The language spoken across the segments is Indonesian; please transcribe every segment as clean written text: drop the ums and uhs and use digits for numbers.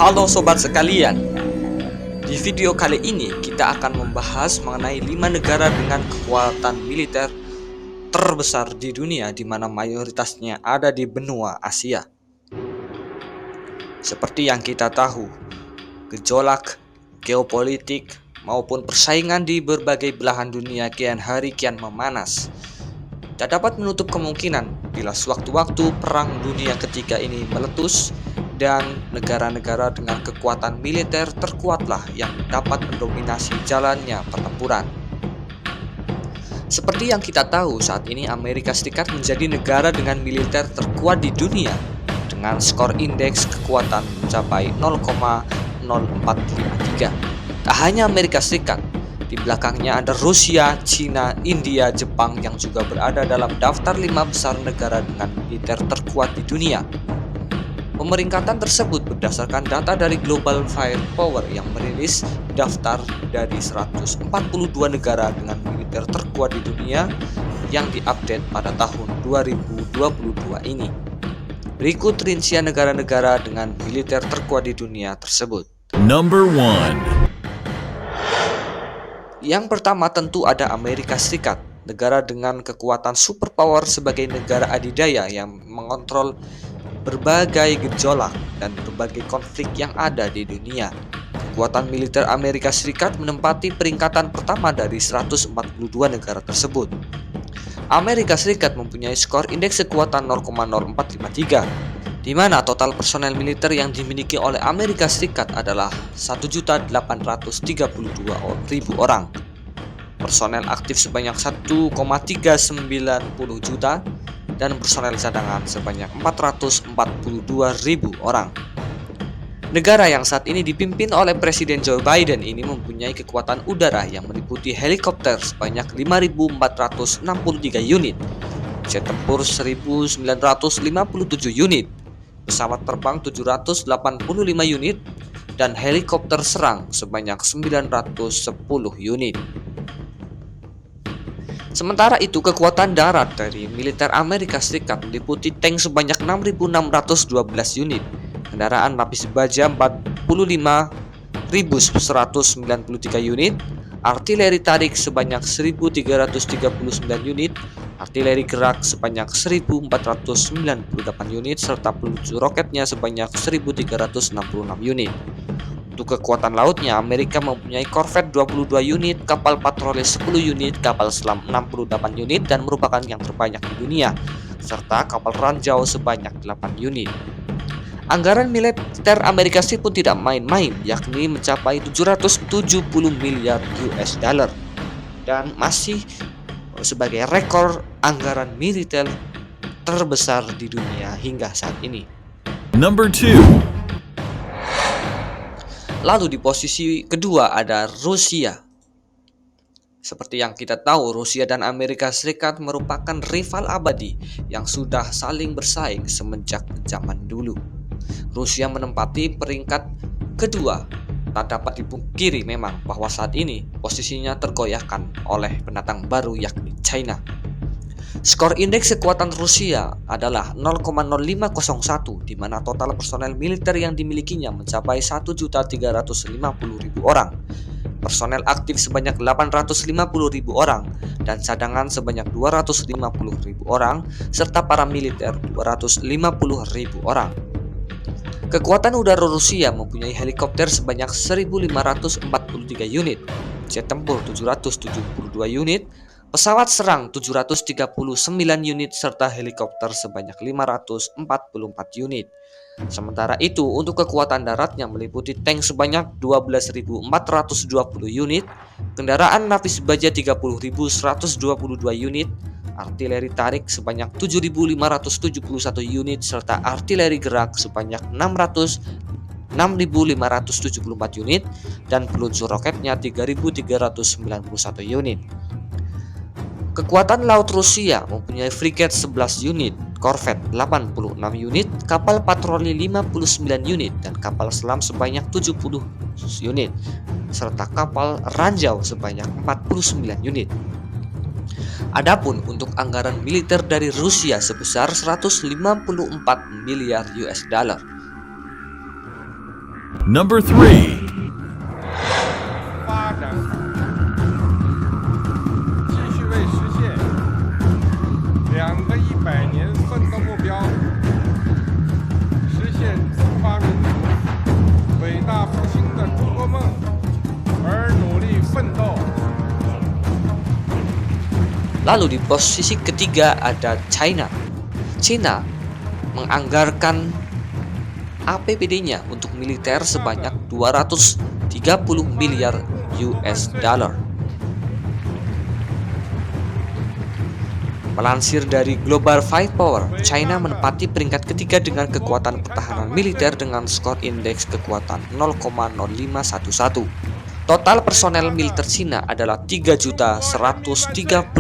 Halo sobat sekalian, di video kali ini kita akan membahas mengenai 5 negara dengan kekuatan militer terbesar di dunia, di mana mayoritasnya ada di benua Asia. Seperti yang kita tahu, gejolak geopolitik maupun persaingan di berbagai belahan dunia kian hari kian memanas. Tak dapat menutup kemungkinan bila sewaktu-waktu perang dunia ketiga ini meletus dan negara-negara dengan kekuatan militer terkuatlah yang dapat mendominasi jalannya pertempuran. Seperti yang kita tahu, saat ini Amerika Serikat menjadi negara dengan militer terkuat di dunia dengan skor indeks kekuatan mencapai 0,0453. Tak hanya Amerika Serikat, di belakangnya ada Rusia, Cina, India, Jepang yang juga berada dalam daftar 5 besar negara dengan militer terkuat di dunia. Pemeringkatan tersebut berdasarkan data dari Global Firepower yang merilis daftar dari 142 negara dengan militer terkuat di dunia yang diupdate pada tahun 2022 ini. Berikut rincian negara-negara dengan militer terkuat di dunia tersebut. Number 1. Yang pertama tentu ada Amerika Serikat, negara dengan kekuatan superpower sebagai negara adidaya yang mengontrol berbagai gejolak dan berbagai konflik yang ada di dunia. Kekuatan militer Amerika Serikat menempati peringkatan pertama dari 142 negara tersebut. Amerika Serikat mempunyai skor indeks kekuatan 0,0453, di mana total personel militer yang dimiliki oleh Amerika Serikat adalah 1.832.000 orang. Personel aktif sebanyak 1,390 juta dan personel cadangan sebanyak 442.000 orang. Negara yang saat ini dipimpin oleh Presiden Joe Biden ini mempunyai kekuatan udara yang meliputi helikopter sebanyak 5.463 unit, jet tempur 1.957 unit, pesawat terbang 785 unit, dan helikopter serang sebanyak 910 unit. Sementara itu, kekuatan darat dari militer Amerika Serikat meliputi tank sebanyak 6.612 unit, kendaraan lapis baja 45.193 unit, artileri tarik sebanyak 1.339 unit, artileri gerak sebanyak 1.498 unit, serta peluru roketnya sebanyak 1.366 unit. Untuk kekuatan lautnya, Amerika mempunyai korvet 22 unit, kapal patroli 10 unit, kapal selam 68 unit dan merupakan yang terbanyak di dunia, serta kapal ranjau sebanyak 8 unit. Anggaran militer Amerika Serikat pun tidak main-main, yakni mencapai 770 miliar US dollar dan masih sebagai rekor anggaran militer terbesar di dunia hingga saat ini. Number 2. Lalu di posisi kedua ada Rusia. Seperti yang kita tahu, Rusia dan Amerika Serikat merupakan rival abadi yang sudah saling bersaing semenjak zaman dulu. Rusia menempati peringkat kedua. Tak dapat dipungkiri memang bahwa saat ini posisinya tergoyahkan oleh pendatang baru yakni China. Skor indeks kekuatan Rusia adalah 0,0501, di mana total personel militer yang dimilikinya mencapai 1.350.000 orang. Personel aktif sebanyak 850.000 orang dan cadangan sebanyak 250.000 orang, serta para militer 250.000 orang. Kekuatan udara Rusia mempunyai helikopter sebanyak 1.543 unit, jet tempur 772 unit, pesawat serang 739 unit, serta helikopter sebanyak 544 unit. Sementara itu, untuk kekuatan daratnya meliputi tank sebanyak 12.420 unit, kendaraan lapis baja 30.122 unit, artileri tarik sebanyak 7.571 unit, serta artileri gerak sebanyak 6.574 unit, dan peluncur roketnya 3.391 unit. Kekuatan laut Rusia mempunyai frigat 11 unit, korvet 86 unit, kapal patroli 59 unit, dan kapal selam sebanyak 70 unit, serta kapal ranjau sebanyak 49 unit. Adapun untuk anggaran militer dari Rusia sebesar 154 miliar US dollar. Number 3. 发展继续为实现2个100年奋斗目标，实现中华民族伟大复兴的中国梦而努力奋斗。 Lalu di posisi ketiga ada China. China menganggarkan APBD-nya untuk militer sebanyak 230 miliar US dollar. Melansir dari Global Firepower, China menempati peringkat ketiga dengan kekuatan pertahanan militer dengan skor indeks kekuatan 0,0511. Total personel militer Cina adalah 3.134.000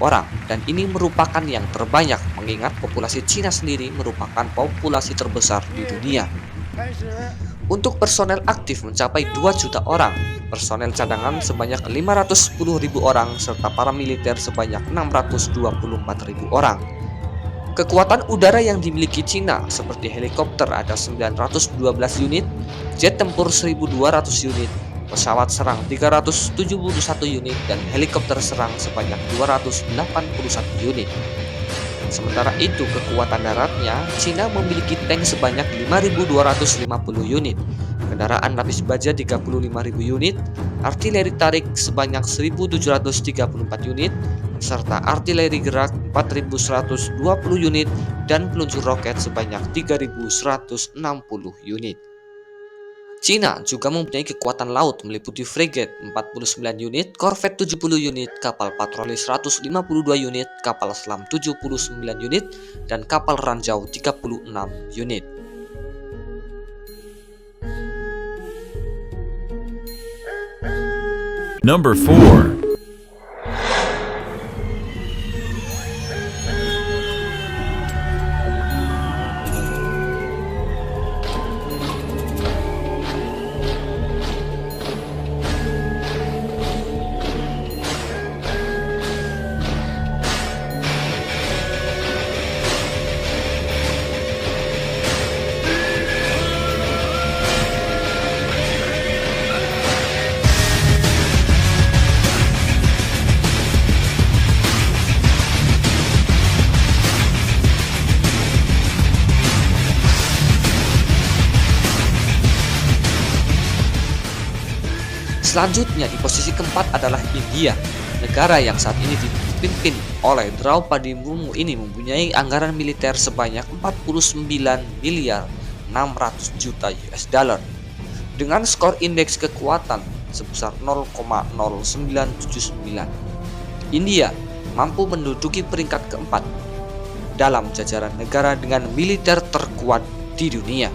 orang, dan ini merupakan yang terbanyak mengingat populasi Cina sendiri merupakan populasi terbesar di dunia. Untuk personel aktif mencapai 2 juta orang, personel cadangan sebanyak 510.000 orang, serta paramiliter sebanyak 624.000 orang. Kekuatan udara yang dimiliki Cina seperti helikopter ada 912 unit, jet tempur 1.200 unit, pesawat serang 371 unit, dan helikopter serang sebanyak 281 unit. Sementara itu, kekuatan daratnya, Cina memiliki tank sebanyak 5.250 unit, kendaraan lapis baja 35.000 unit, artileri tarik sebanyak 1.734 unit, serta artileri gerak 4.120 unit, dan peluncur roket sebanyak 3.160 unit. Cina juga mempunyai kekuatan laut meliputi frigate 49 unit, korvet 70 unit, kapal patroli 152 unit, kapal selam 79 unit, dan kapal ranjau 36 unit. Number 4. Selanjutnya di posisi keempat adalah India. Negara yang saat ini dipimpin oleh Draupadi Murmu ini mempunyai anggaran militer sebanyak 49 miliar 600 juta US dollar dengan skor indeks kekuatan sebesar 0,0979. India mampu menduduki peringkat keempat dalam jajaran negara dengan militer terkuat di dunia.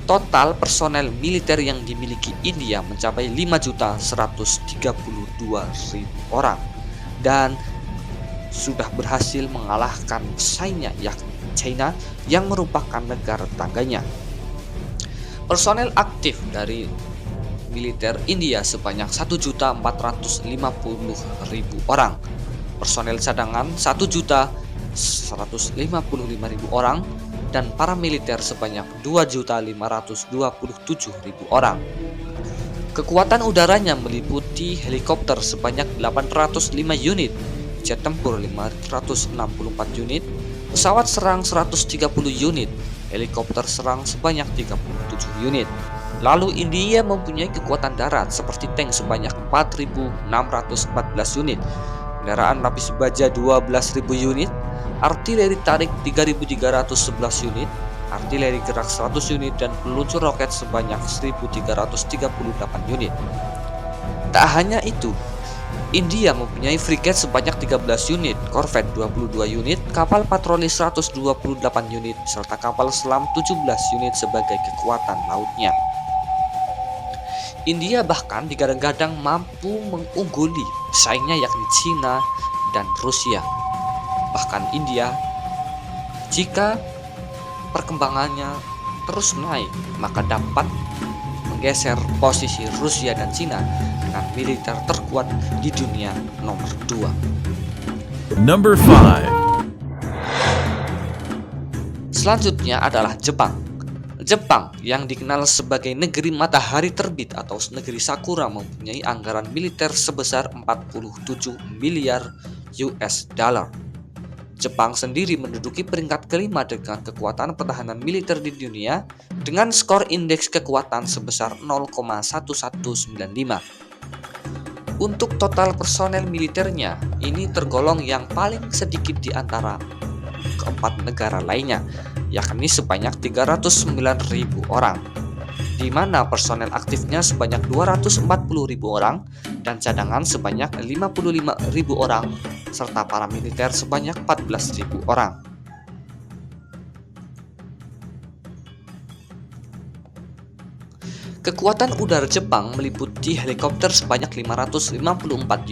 Total personel militer yang dimiliki India mencapai 5.132.000 orang dan sudah berhasil mengalahkan pesaingnya yakni China yang merupakan negara tetangganya. Personel aktif dari militer India sebanyak 1.450.000 orang, personel cadangan 1.155.000 orang, dan paramiliter sebanyak 2.527.000 orang. Kekuatan udaranya meliputi helikopter sebanyak 805 unit, jet tempur 564 unit, pesawat serang 130 unit, helikopter serang sebanyak 37 unit. Lalu India mempunyai kekuatan darat seperti tank sebanyak 4.614 unit, kendaraan lapis baja 12.000 unit, artileri tarik 3.311 unit, artileri gerak 100 unit, dan peluncur roket sebanyak 1.338 unit. Tak hanya itu, India mempunyai frigate sebanyak 13 unit, korvet 22 unit, kapal patroli 128 unit, serta kapal selam 17 unit sebagai kekuatan lautnya. India bahkan digadang-gadang mampu mengungguli pesaingnya yakni Cina dan Rusia. Bahkan India, jika perkembangannya terus naik, maka dapat menggeser posisi Rusia dan Cina dengan militer terkuat di dunia nomor 2. Number 5. Selanjutnya adalah Jepang. Jepang yang dikenal sebagai negeri matahari terbit atau negeri sakura mempunyai anggaran militer sebesar 47 miliar US dollar. Jepang sendiri menduduki peringkat kelima dengan kekuatan pertahanan militer di dunia dengan skor indeks kekuatan sebesar 0,1195. Untuk total personel militernya, ini tergolong yang paling sedikit di antara keempat negara lainnya, yakni sebanyak 309.000 orang, di mana personel aktifnya sebanyak 240.000 orang dan cadangan sebanyak 55.000 orang, serta paramiliter sebanyak 14.000 orang. Kekuatan udara Jepang meliputi helikopter sebanyak 554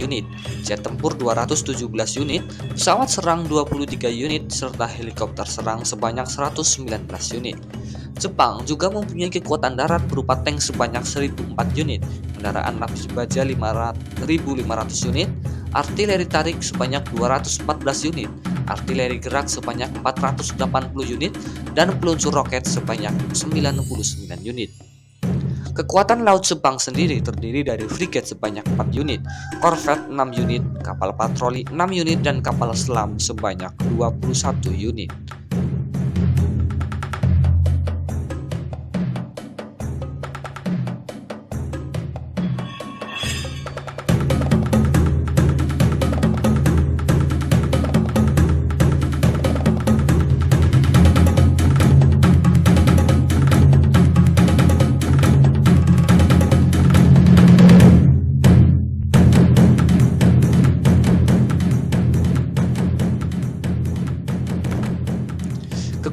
unit, jet tempur 217 unit, pesawat serang 23 unit, serta helikopter serang sebanyak 119 unit. Jepang juga mempunyai kekuatan darat berupa tank sebanyak 1.004 unit, kendaraan lapis baja 5.500 unit, artileri tarik sebanyak 214 unit, artileri gerak sebanyak 480 unit, dan peluncur roket sebanyak 99 unit. Kekuatan laut Jepang sendiri terdiri dari frigat sebanyak 4 unit, korvet 6 unit, kapal patroli 6 unit, dan kapal selam sebanyak 21 unit.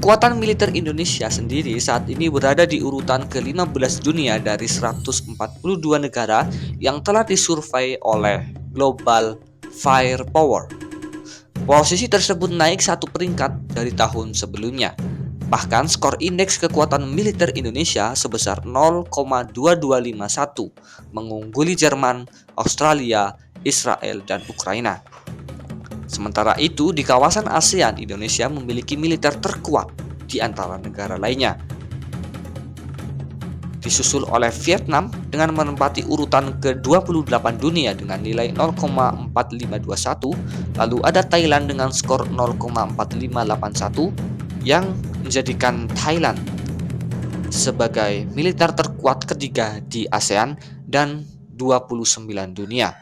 Kekuatan militer Indonesia sendiri saat ini berada di urutan ke-15 dunia dari 142 negara yang telah disurvei oleh Global Firepower. Posisi tersebut naik satu peringkat dari tahun sebelumnya. Bahkan skor indeks kekuatan militer Indonesia sebesar 0,2251, mengungguli Jerman, Australia, Israel, dan Ukraina. Sementara itu, di kawasan ASEAN, Indonesia memiliki militer terkuat di antara negara lainnya. Disusul oleh Vietnam dengan menempati urutan ke-28 dunia dengan nilai 0,4521, lalu ada Thailand dengan skor 0,4581 yang menjadikan Thailand sebagai militer terkuat ketiga di ASEAN dan 29 dunia.